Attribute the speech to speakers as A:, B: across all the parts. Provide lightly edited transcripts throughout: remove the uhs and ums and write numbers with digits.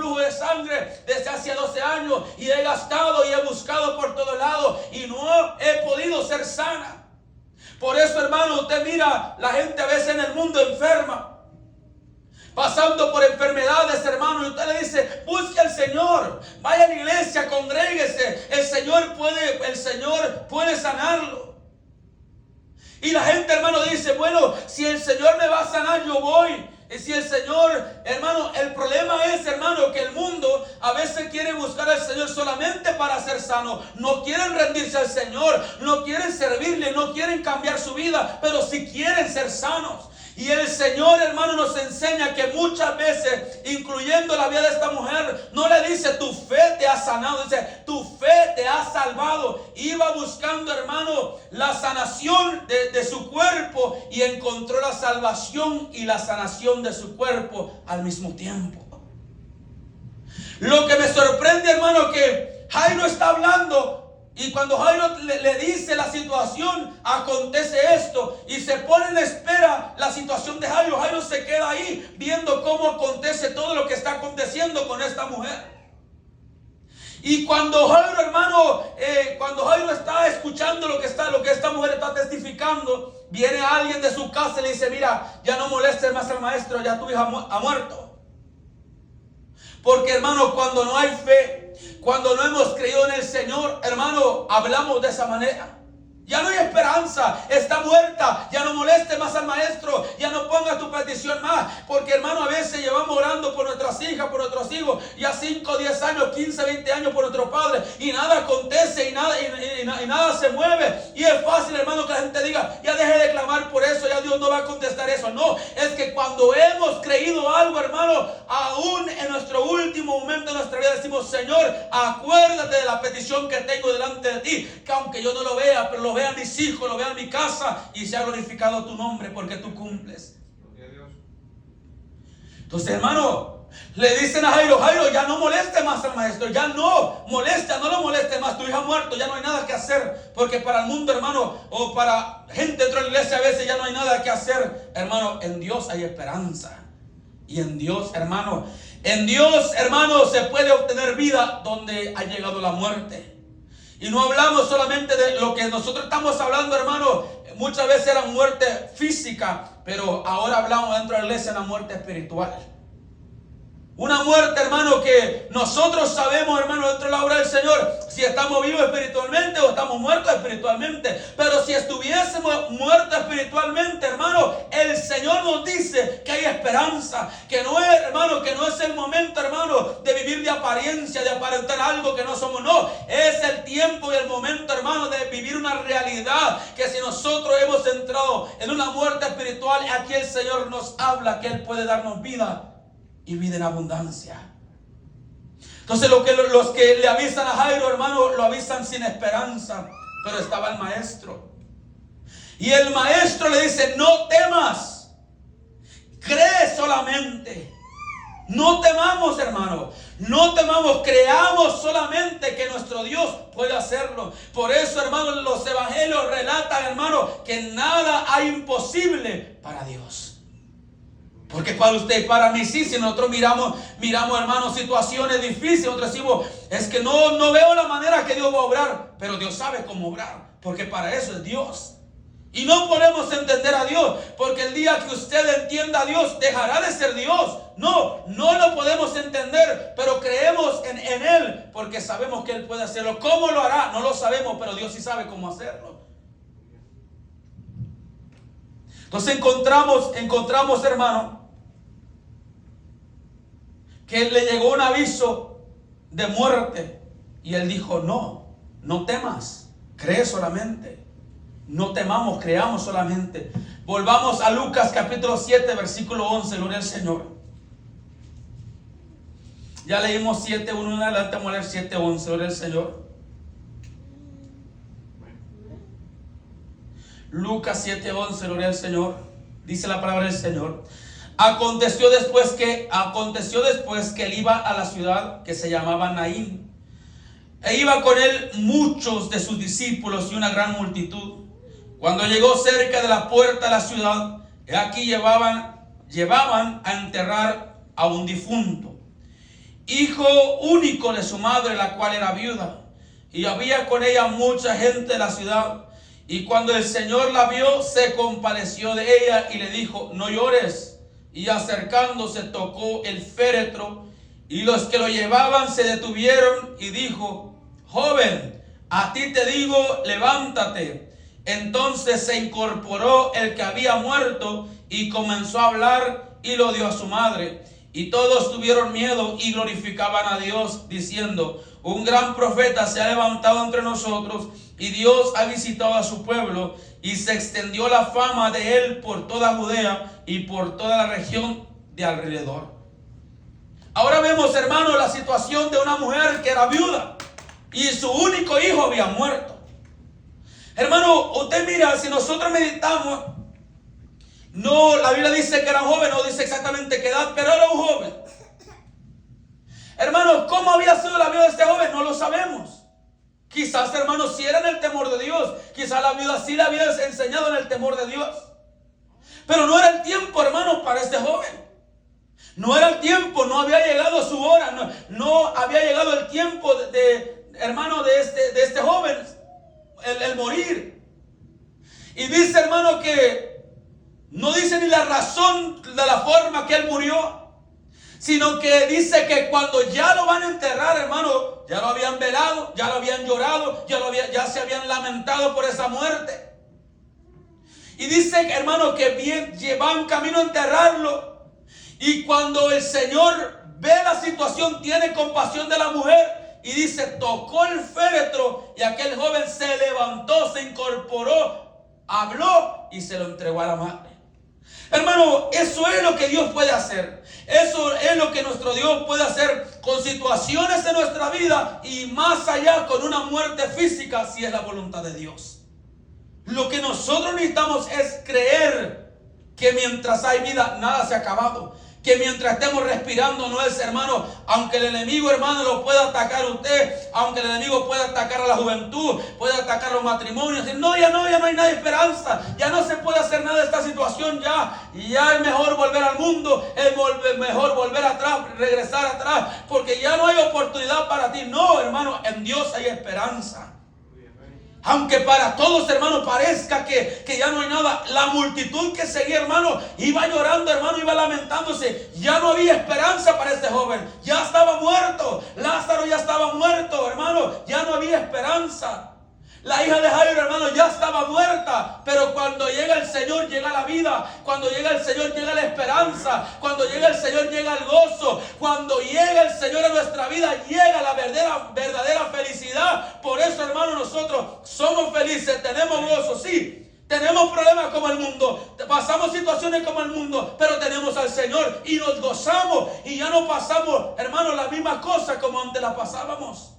A: flujo de sangre desde hace 12 años y he gastado y he buscado por todos lados y no he podido ser sana. Por eso, hermano, usted mira la gente a veces en el mundo enferma, pasando por enfermedades, hermano, y usted le dice: busque al Señor, vaya a la iglesia, congréguese, el Señor puede sanarlo. Y la gente, hermano, dice: bueno, si el Señor me va a sanar, yo voy. Y si el Señor, hermano, el problema es, hermano, que el mundo a veces quiere buscar al Señor solamente para ser sano. No quieren rendirse al Señor, no quieren servirle, no quieren cambiar su vida, pero sí quieren ser sanos. Y el Señor, hermano, nos enseña que muchas veces, incluyendo la vida de esta mujer, no le dice: tu fe te ha sanado, dice: tu fe te ha salvado. Iba buscando, hermano, la sanación de su cuerpo y encontró la salvación y la sanación de su cuerpo al mismo tiempo. Lo que me sorprende, hermano, que Jairo está hablando. Y cuando Jairo le dice la situación, acontece esto. Y se pone en espera la situación de Jairo. Jairo se queda ahí viendo cómo acontece todo lo que está aconteciendo con esta mujer. Y cuando Jairo, hermano, cuando Jairo está escuchando lo que esta mujer está testificando, viene alguien de su casa y le dice: mira, ya no molestes más al maestro, ya tu hija ha muerto. Porque, hermano, cuando no hay fe, cuando no hemos creído en el Señor, hermano, hablamos de esa manera. Ya no hay esperanza, está muerta, ya no moleste más al maestro, ya no ponga tu petición más. Porque, hermano, a veces llevamos orando por nuestras hijas, por nuestros hijos, ya 5, 10 años, 15, 20 años por nuestros padres, y nada acontece y nada se mueve. Y es fácil, hermano, que la gente diga: ya deje de clamar por eso, ya Dios no va a contestar eso. No, es que cuando hemos creído algo, hermano, aún en nuestro último momento de nuestra vida decimos: Señor, acuérdate de la petición que tengo delante de ti, que aunque yo no lo vea, pero lo vean mis hijos, lo vean mi casa, y se ha glorificado tu nombre porque tú cumples. Entonces, hermano, le dicen a Jairo: Jairo, ya no moleste más al maestro, ya no lo moleste más, tu hija ha muerto, ya no hay nada que hacer. Porque para el mundo, hermano, o para gente dentro de la iglesia a veces ya no hay nada que hacer. Hermano, en Dios hay esperanza. Y en Dios, hermano, se puede obtener vida donde ha llegado la muerte. Y no hablamos solamente de lo que nosotros estamos hablando, hermano. Muchas veces era muerte física, pero ahora hablamos dentro de la iglesia de la muerte espiritual. Una muerte, hermano, que nosotros sabemos, hermano, dentro de la obra del Señor, si estamos vivos espiritualmente o estamos muertos espiritualmente. Pero si estuviésemos muertos espiritualmente, hermano, el Señor nos dice que hay esperanza. Que no es, hermano, que no es el momento, hermano, de vivir de apariencia, de aparentar algo que no somos. No, es el tiempo y el momento, hermano, de vivir una realidad. Que si nosotros hemos entrado en una muerte espiritual, aquí el Señor nos habla que Él puede darnos vida y vida en abundancia. Entonces los que le avisan a Jairo, hermano, lo avisan sin esperanza. Pero estaba el maestro. Y el maestro le dice: no temas, cree solamente. No temamos, hermano, no temamos, creamos solamente que nuestro Dios puede hacerlo. Por eso, hermano, los evangelios relatan, hermano, que nada hay imposible para Dios. Porque para usted y para mí sí, si nosotros miramos, hermano, situaciones difíciles, nosotros decimos: es que no veo la manera que Dios va a obrar. Pero Dios sabe cómo obrar, porque para eso es Dios. Y no podemos entender a Dios, porque el día que usted entienda a Dios, dejará de ser Dios. No lo podemos entender, pero creemos en Él, porque sabemos que Él puede hacerlo. ¿Cómo lo hará? No lo sabemos, pero Dios sí sabe cómo hacerlo. Entonces encontramos, hermano, que le llegó un aviso de muerte. Y él dijo: no temas, cree solamente. No temamos, creamos solamente. Volvamos a Lucas capítulo 7, versículo 11, gloria al Señor. Ya leímos 7, 1 en adelante, vamos a leer 7, 11, gloria al Señor. Lucas 7, 11, gloria al Señor. Dice la palabra del Señor: Aconteció después que él iba a la ciudad que se llamaba Naín, e iba con él muchos de sus discípulos y una gran multitud. Cuando llegó cerca de la puerta de la ciudad, he aquí llevaban a enterrar a un difunto, hijo único de su madre, la cual era viuda, y había con ella mucha gente de la ciudad. Y cuando el Señor la vio, se compadeció de ella y le dijo: no llores. Y acercándose tocó el féretro, y los que lo llevaban se detuvieron, y dijo: joven, a ti te digo, levántate. Entonces se incorporó el que había muerto y comenzó a hablar, y lo dio a su madre. Y todos tuvieron miedo y glorificaban a Dios, diciendo: un gran profeta se ha levantado entre nosotros, y Dios ha visitado a su pueblo. Y se extendió la fama de él por toda Judea y por toda la región de alrededor. Ahora vemos, hermanos, la situación de una mujer que era viuda y su único hijo había muerto. Hermano, usted mira, si nosotros meditamos, no, la Biblia dice que era joven, no dice exactamente qué edad, pero era un joven. Hermanos, ¿cómo había sido la vida de este joven? No lo sabemos. Quizás, hermanos, si era en el temor de Dios. Quizás la vida sí la había enseñado en el temor de Dios. Pero no era el tiempo, hermanos, para este joven. No era el tiempo, no había llegado su hora, no había llegado el tiempo hermano, de este joven, el morir. Y dice, hermano, que no dice ni la razón de la forma que él murió, sino que dice que cuando ya lo van a enterrar, hermano, ya lo habían velado, ya lo habían llorado, ya se habían lamentado por esa muerte. Y dice, hermano, que van camino a enterrarlo. Y cuando el Señor ve la situación, tiene compasión de la mujer, y dice, tocó el féretro, y aquel joven se levantó, se incorporó, habló y se lo entregó a la madre. Hermano, eso es lo que Dios puede hacer. Eso es lo que nuestro Dios puede hacer con situaciones en nuestra vida, y más allá con una muerte física, si es la voluntad de Dios. Lo que nosotros necesitamos es creer que mientras hay vida, nada se ha acabado. Que mientras estemos respirando no es, hermano, aunque el enemigo, hermano, lo pueda atacar a usted, aunque el enemigo pueda atacar a la juventud, pueda atacar los matrimonios, y no, ya no hay nada de esperanza, ya no se puede hacer nada de esta situación, ya es mejor volver al mundo, es mejor volver atrás, regresar atrás, porque ya no hay oportunidad para ti. No, hermano, en Dios hay esperanza. Aunque para todos, hermano, parezca que ya no hay nada, la multitud que seguía, hermano, iba llorando, hermano, iba lamentándose. Ya no había esperanza para este joven. Ya estaba muerto. Lázaro ya estaba muerto, hermano. Ya no había esperanza. La hija de Jairo, hermano, ya estaba muerta. Pero cuando llega el Señor, llega la vida. Cuando llega el Señor, llega la esperanza. Cuando llega el Señor, llega el gozo. Cuando llega el Señor a nuestra vida, llega la verdadera felicidad. Por eso, hermano, nosotros somos felices, tenemos gozo, sí. Tenemos problemas como el mundo, pasamos situaciones como el mundo, pero tenemos al Señor y nos gozamos. Y ya no pasamos, hermano, las mismas cosas como antes las pasábamos.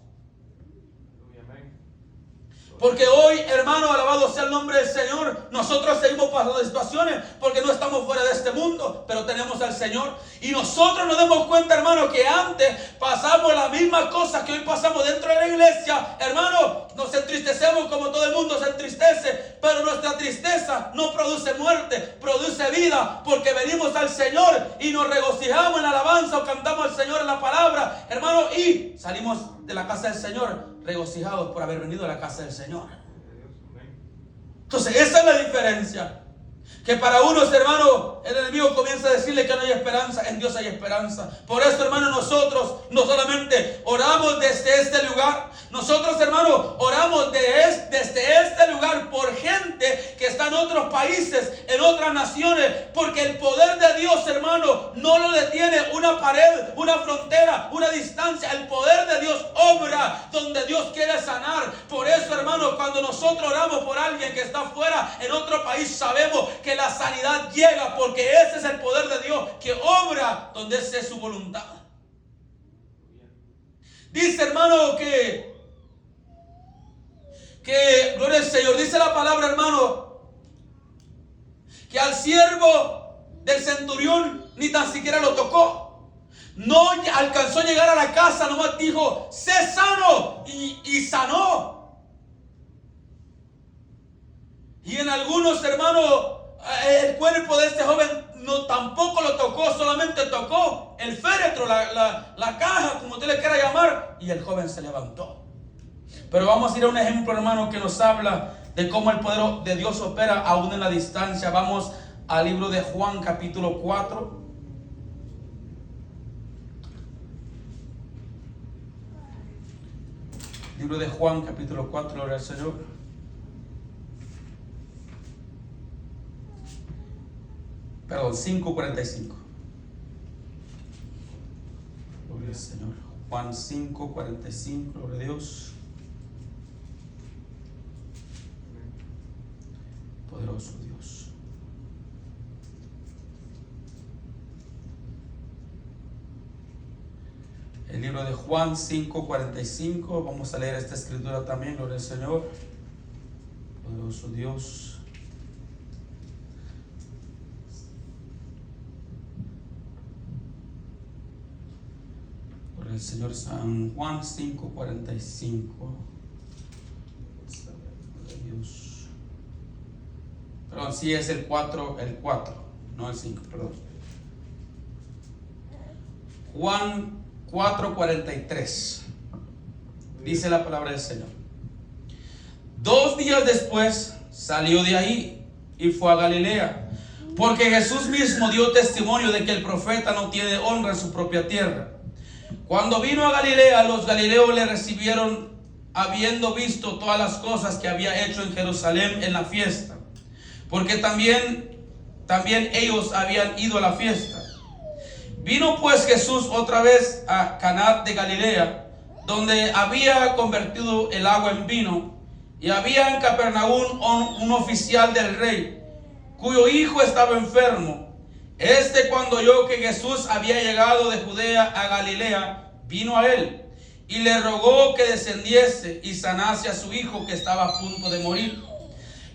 A: Porque hoy, hermano, alabado sea el nombre del Señor, nosotros seguimos pasando situaciones porque no estamos fuera de este mundo, pero tenemos al Señor. Y nosotros nos damos cuenta, hermano, que antes pasamos las mismas cosas que hoy pasamos dentro de la iglesia. Hermano, nos entristecemos como todo el mundo se entristece, pero nuestra tristeza no produce muerte, produce vida, porque venimos al Señor y nos regocijamos en la alabanza o cantamos al Señor en la palabra, hermano, y salimos de la casa del Señor regocijados por haber venido a la casa del Señor. Entonces esa es la diferencia. Que para unos, hermanos, el enemigo comienza a decirle que no hay esperanza. En Dios hay esperanza. Por eso, hermanos, nosotros no solamente oramos desde este lugar. Nosotros, hermanos, oramos desde este lugar por gente que está en otros países, en otras naciones. Porque el poder de Dios, hermano, no lo detiene una pared, una frontera, una distancia. El poder de Dios obra donde Dios quiere sanar. Por eso, hermano, cuando nosotros oramos por alguien que está fuera, en otro país, sabemos que la sanidad llega, porque ese es el poder de Dios que obra donde esa es su voluntad. Dice, hermano, que gloria al Señor, dice la palabra, hermano, que al siervo del centurión ni tan siquiera lo tocó. No alcanzó a llegar a la casa, nomás dijo, sé sano, y sanó. Y en algunos, hermanos, El cuerpo de este joven tampoco lo tocó, solamente tocó el féretro, la caja, como usted le quiera llamar, y el joven se levantó. Pero vamos a ir a un ejemplo, hermano, que nos habla de cómo el poder de Dios opera aún en la distancia. Vamos al libro de Juan, capítulo 4. Libro de Juan, capítulo 4, gloria al Señor. Perdón, 5:45. Gloria al Señor. Juan 5:45, gloria a Dios. Poderoso Dios. El libro de Juan 5:45. Vamos a leer esta escritura también, gloria al Señor. Poderoso Dios. El Señor, San Juan 5:45. Dios. Perdón, sí es el 4, no el 5, perdón. Juan 4:43. Dice la palabra del Señor. 2 días después salió de ahí y fue a Galilea, porque Jesús mismo dio testimonio de que el profeta no tiene honra en su propia tierra. Cuando vino a Galilea, los galileos le recibieron, habiendo visto todas las cosas que había hecho en Jerusalén en la fiesta, porque también ellos habían ido a la fiesta. Vino pues Jesús otra vez a Caná de Galilea, donde había convertido el agua en vino, y había en Capernaum un oficial del rey, cuyo hijo estaba enfermo. Cuando oyó que Jesús había llegado de Judea a Galilea, vino a él y le rogó que descendiese y sanase a su hijo, que estaba a punto de morir.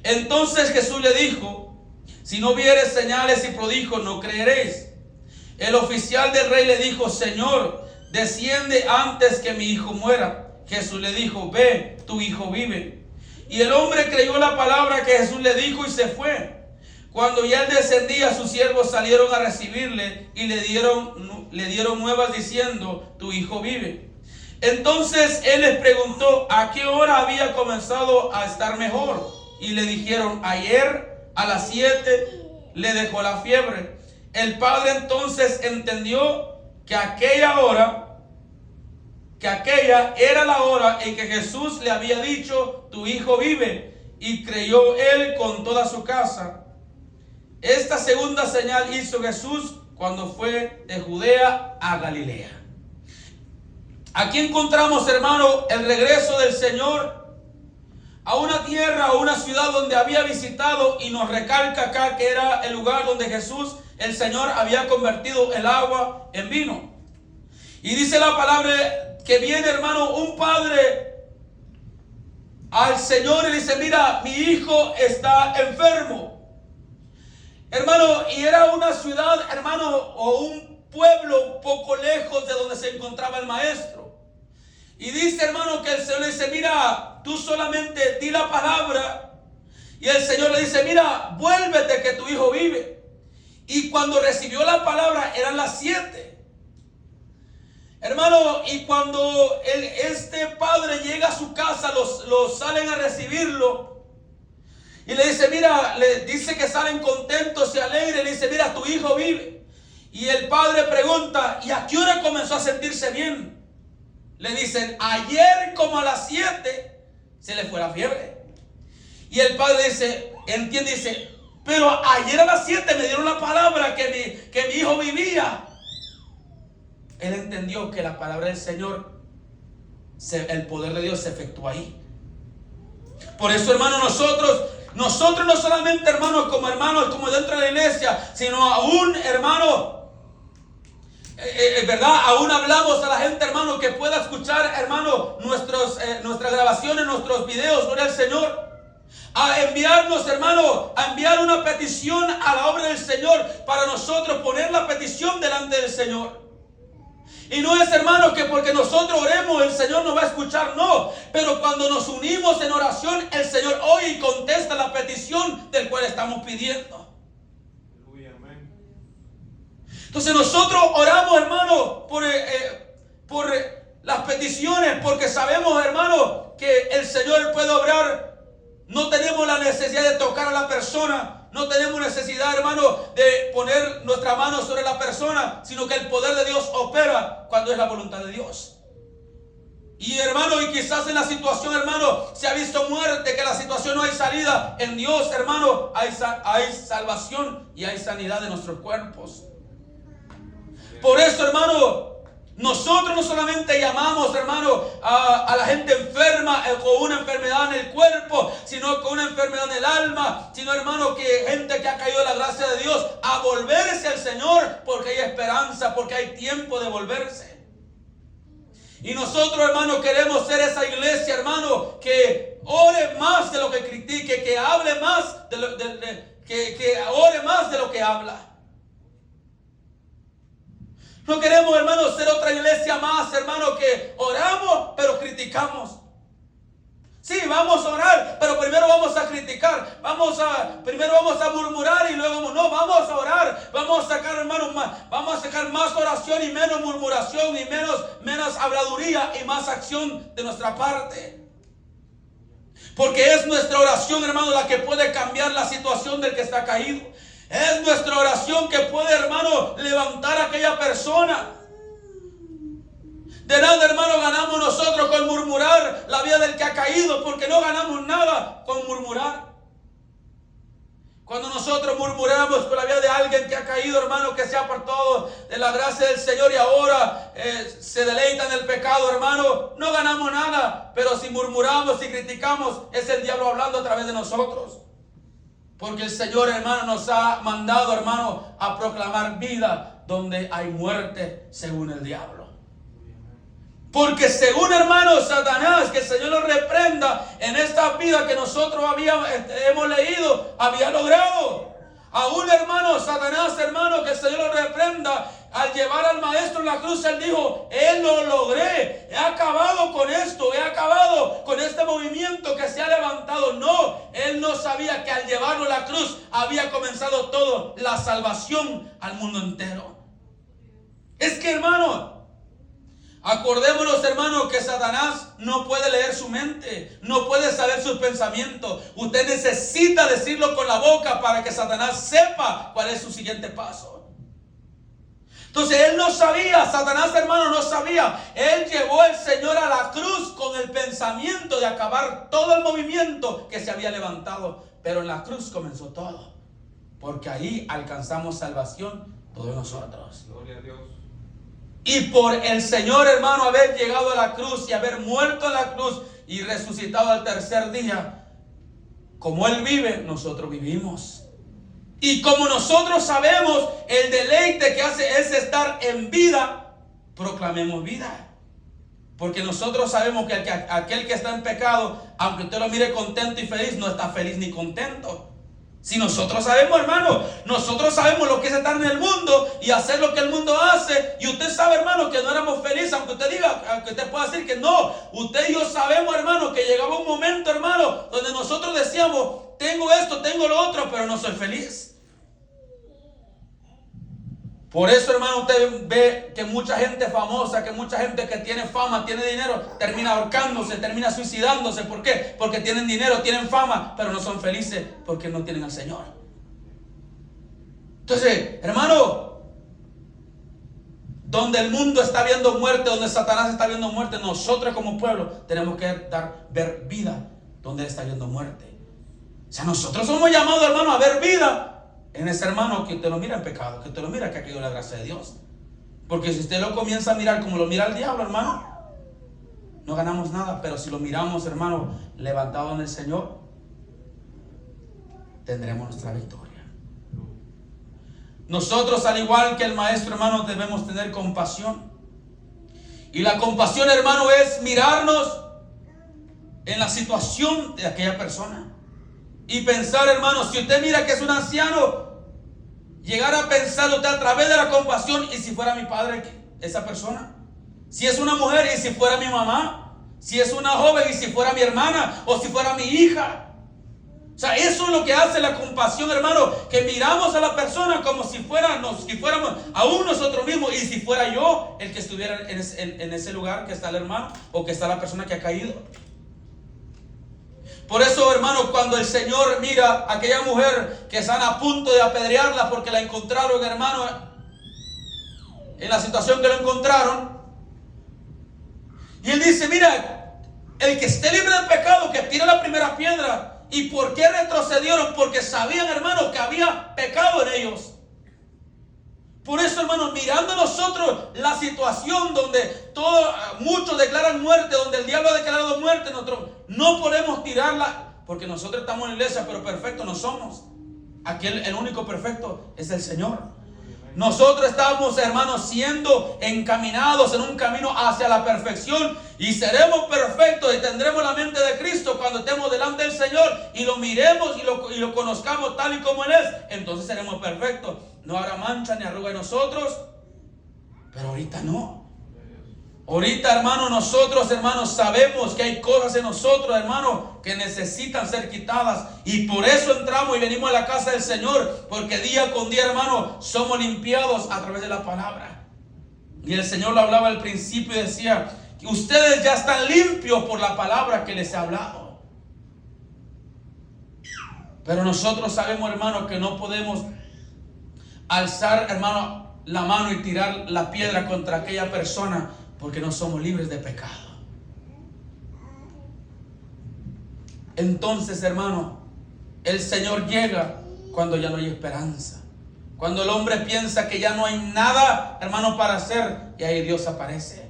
A: Entonces Jesús le dijo: si no viereis señales y prodigios, no creeréis. El oficial del rey le dijo: Señor, desciende antes que mi hijo muera. Jesús le dijo: ve, tu hijo vive. Y el hombre creyó la palabra que Jesús le dijo y se fue. Cuando ya él descendía, sus siervos salieron a recibirle y le dieron nuevas diciendo: tu hijo vive. Entonces él les preguntó a qué hora había comenzado a estar mejor, y le dijeron: ayer a las 7 le dejó la fiebre. El padre entonces entendió que aquella era la hora en que Jesús le había dicho: tu hijo vive, y creyó él con toda su casa. Esta segunda señal hizo Jesús cuando fue de Judea a Galilea. Aquí encontramos, hermano, el regreso del Señor a una tierra, a una ciudad donde había visitado, y nos recalca acá que era el lugar donde Jesús, el Señor, había convertido el agua en vino. Y dice la palabra que viene, hermano, un padre al Señor y le dice: mira, mi hijo está enfermo. Hermano, y era una ciudad, hermano, o un pueblo poco lejos de donde se encontraba el maestro. Y dice, hermano, que el Señor le dice: mira, tú solamente di la palabra. Y el Señor le dice: mira, vuélvete, que tu hijo vive. Y cuando recibió la palabra eran las 7. Hermano, y cuando este padre llega a su casa, los salen a recibirlo. Y le dice: mira, le dice que salen contentos y alegres. Le dice: mira, tu hijo vive. Y el padre pregunta: ¿y a qué hora comenzó a sentirse bien? Le dicen: ayer como a las 7 se le fue la fiebre. Y el padre dice, entiende, dice: pero ayer a las 7 me dieron la palabra que mi hijo vivía. Él entendió que la palabra del Señor, el poder de Dios se efectúa ahí. Por eso, hermano, nosotros no solamente, hermanos, como dentro de la iglesia, sino aún, hermano, ¿verdad? Aún hablamos a la gente, hermano, que pueda escuchar, hermano, nuestras grabaciones, nuestros videos, gloria al Señor. A enviarnos, hermano, a enviar una petición a la obra del Señor, para nosotros poner la petición delante del Señor. Y no es, hermano, que porque nosotros oremos el Señor nos va a escuchar, no. Pero cuando nos unimos en oración, el Señor oye y contesta la petición del cual estamos pidiendo. Entonces nosotros oramos, hermano, por las peticiones, porque sabemos, hermano, que el Señor puede obrar. No tenemos la necesidad de tocar a la persona, no tenemos necesidad, hermano, de poner nuestra mano sobre la persona, sino que el poder de Dios opera cuando es la voluntad de Dios. Y hermano, y quizás en la situación, hermano, se ha visto muerte, que la situación no hay salida. En Dios, hermano, hay salvación y hay sanidad de nuestros cuerpos. Por eso, hermano, nosotros no solamente llamamos, hermano, a la gente enferma con una enfermedad en el cuerpo, sino con una enfermedad en el alma, sino, hermano, que gente que ha caído de la gracia de Dios a volverse al Señor, porque hay esperanza, porque hay tiempo de volverse. Y nosotros, hermano, queremos ser esa iglesia, hermano, que ore más de lo que critique, que hable más que ore más de lo que habla. No queremos, hermano, ser otra iglesia más, hermano, que oramos, pero criticamos. Sí, vamos a orar, pero primero vamos a criticar. Primero vamos a murmurar y luego no, vamos a orar. Vamos a sacar, hermano, vamos a sacar más oración y menos murmuración y menos habladuría y más acción de nuestra parte. Porque es nuestra oración, hermano, la que puede cambiar la situación del que está caído. Es nuestra oración que puede, hermano, levantar a aquella persona. De nada, hermano, ganamos nosotros con murmurar la vida del que ha caído, porque no ganamos nada con murmurar. Cuando nosotros murmuramos con la vida de alguien que ha caído, hermano, que se ha apartado de la gracia del Señor y ahora se deleita en el pecado, hermano, no ganamos nada. Pero si murmuramos y criticamos, es el diablo hablando a través de nosotros. Porque el Señor, hermano, nos ha mandado, hermano, a proclamar vida donde hay muerte, según el diablo. Porque según, hermano, Satanás, que el Señor lo reprenda, en esta vida que nosotros hemos leído, había logrado. Aún, hermano, Satanás, hermano, que el Señor lo reprenda, al llevar al maestro en la cruz, él dijo: él lo logré, he acabado con esto, he acabado con este movimiento que se ha levantado. No, él no sabía que al llevarlo a la cruz había comenzado todo, la salvación al mundo entero. Es que, hermano, acordémonos, hermano, que Satanás no puede leer su mente, no puede saber sus pensamientos. Usted necesita decirlo con la boca para que Satanás sepa cuál es su siguiente paso. Entonces él no sabía, Satanás, hermano, no sabía. Él llevó al Señor a la cruz con el pensamiento de acabar todo el movimiento que se había levantado. Pero en la cruz comenzó todo, porque ahí alcanzamos salvación todos nosotros.
B: Gloria a Dios.
A: Y por el Señor, hermano, haber llegado a la cruz y haber muerto en la cruz y resucitado al tercer día, como Él vive, nosotros vivimos. Y como nosotros sabemos el deleite que hace es estar en vida, proclamemos vida. Porque nosotros sabemos que aquel que está en pecado, aunque usted lo mire contento y feliz, no está feliz ni contento. Si nosotros sabemos, hermano, nosotros sabemos lo que es estar en el mundo y hacer lo que el mundo hace. Y usted sabe, hermano, que no éramos felices, aunque usted diga, aunque usted pueda decir que no. Usted y yo sabemos, hermano, que llegaba un momento, hermano, donde nosotros decíamos: tengo esto, tengo lo otro, pero no soy feliz. Por eso, hermano, usted ve que mucha gente famosa, que mucha gente que tiene fama, tiene dinero, termina ahorcándose, termina suicidándose. ¿Por qué? Porque tienen dinero, tienen fama, pero no son felices porque no tienen al Señor. Entonces, hermano, donde el mundo está viendo muerte, donde Satanás está viendo muerte, nosotros como pueblo tenemos que ver vida donde está viendo muerte. O sea, nosotros somos llamados, hermano, a ver vida en ese hermano que te lo mira en pecado, que te lo mira que ha caído la gracia de Dios. Porque si usted lo comienza a mirar como lo mira el diablo, hermano, no ganamos nada. Pero si lo miramos, hermano, levantado en el Señor, tendremos nuestra victoria. Nosotros, al igual que el maestro, hermano, debemos tener compasión. Y la compasión, hermano, es mirarnos en la situación de aquella persona y pensar, hermano, si usted mira que es un anciano, llegar a pensar usted a través de la compasión: y si fuera mi padre esa persona, si es una mujer, y si fuera mi mamá, si es una joven, y si fuera mi hermana, o si fuera mi hija. O sea, eso es lo que hace la compasión, hermano, que miramos a la persona como si fuéramos aún nosotros mismos, y si fuera yo el que estuviera en ese lugar que está el hermano o que está la persona que ha caído. Por eso, hermano, cuando el Señor mira a aquella mujer que están a punto de apedrearla porque la encontraron, hermano, en la situación que lo encontraron, y Él dice, mira, el que esté libre del pecado, que tire la primera piedra. ¿Y por qué retrocedieron? Porque sabían, hermanos, que había pecado en ellos. Por eso, hermanos, mirando nosotros la situación donde muchos declaran muerte, donde el diablo ha declarado muerte, nosotros no podemos tirarla, porque nosotros estamos en la iglesia, pero perfectos no somos. Aquí el único perfecto es el Señor. Nosotros estamos, hermanos, siendo encaminados en un camino hacia la perfección, y seremos perfectos y tendremos la mente de Cristo cuando estemos delante del Señor y lo miremos y lo conozcamos tal y como Él es. Entonces seremos perfectos. No habrá mancha ni arruga en nosotros, pero ahorita no. Ahorita, hermano, nosotros, hermanos, sabemos que hay cosas en nosotros, hermano, que necesitan ser quitadas. Y por eso entramos y venimos a la casa del Señor. Porque día con día, hermano, somos limpiados a través de la palabra. Y el Señor lo hablaba al principio y decía que ustedes ya están limpios por la palabra que les he hablado. Pero nosotros sabemos, hermano, que no podemos alzar, hermano, la mano y tirar la piedra contra aquella persona, porque no somos libres de pecado. Entonces, hermano, el Señor llega cuando ya no hay esperanza. Cuando el hombre piensa que ya no hay nada, hermano, para hacer, y ahí Dios aparece.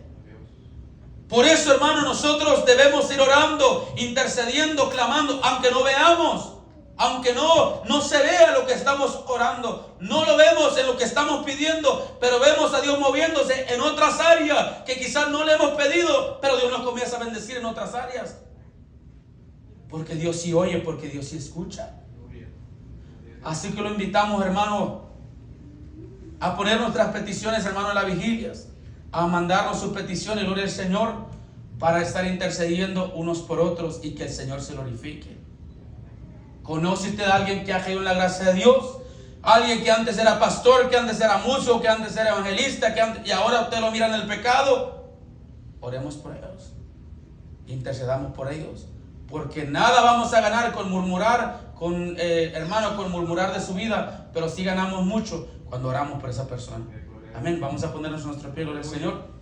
A: Por eso, hermano, nosotros debemos ir orando, intercediendo, clamando, aunque no veamos. Aunque no se vea lo que estamos orando, no lo vemos en lo que estamos pidiendo, pero vemos a Dios moviéndose en otras áreas que quizás no le hemos pedido, pero Dios nos comienza a bendecir en otras áreas. Porque Dios sí oye, porque Dios sí escucha. Así que lo invitamos, hermano, a poner nuestras peticiones, hermano, en las vigilias, a mandarnos sus peticiones, gloria al Señor, para estar intercediendo unos por otros y que el Señor se glorifique. ¿Conoce usted a alguien que ha caído en la gracia de Dios? Alguien que antes era pastor, que antes era músico, que antes era evangelista, y ahora usted lo mira en el pecado. Oremos por ellos. Intercedamos por ellos. Porque nada vamos a ganar con murmurar, hermano, con murmurar de su vida. Pero sí ganamos mucho cuando oramos por esa persona. Amén. Vamos a ponernos en nuestro pie, gloria al Señor.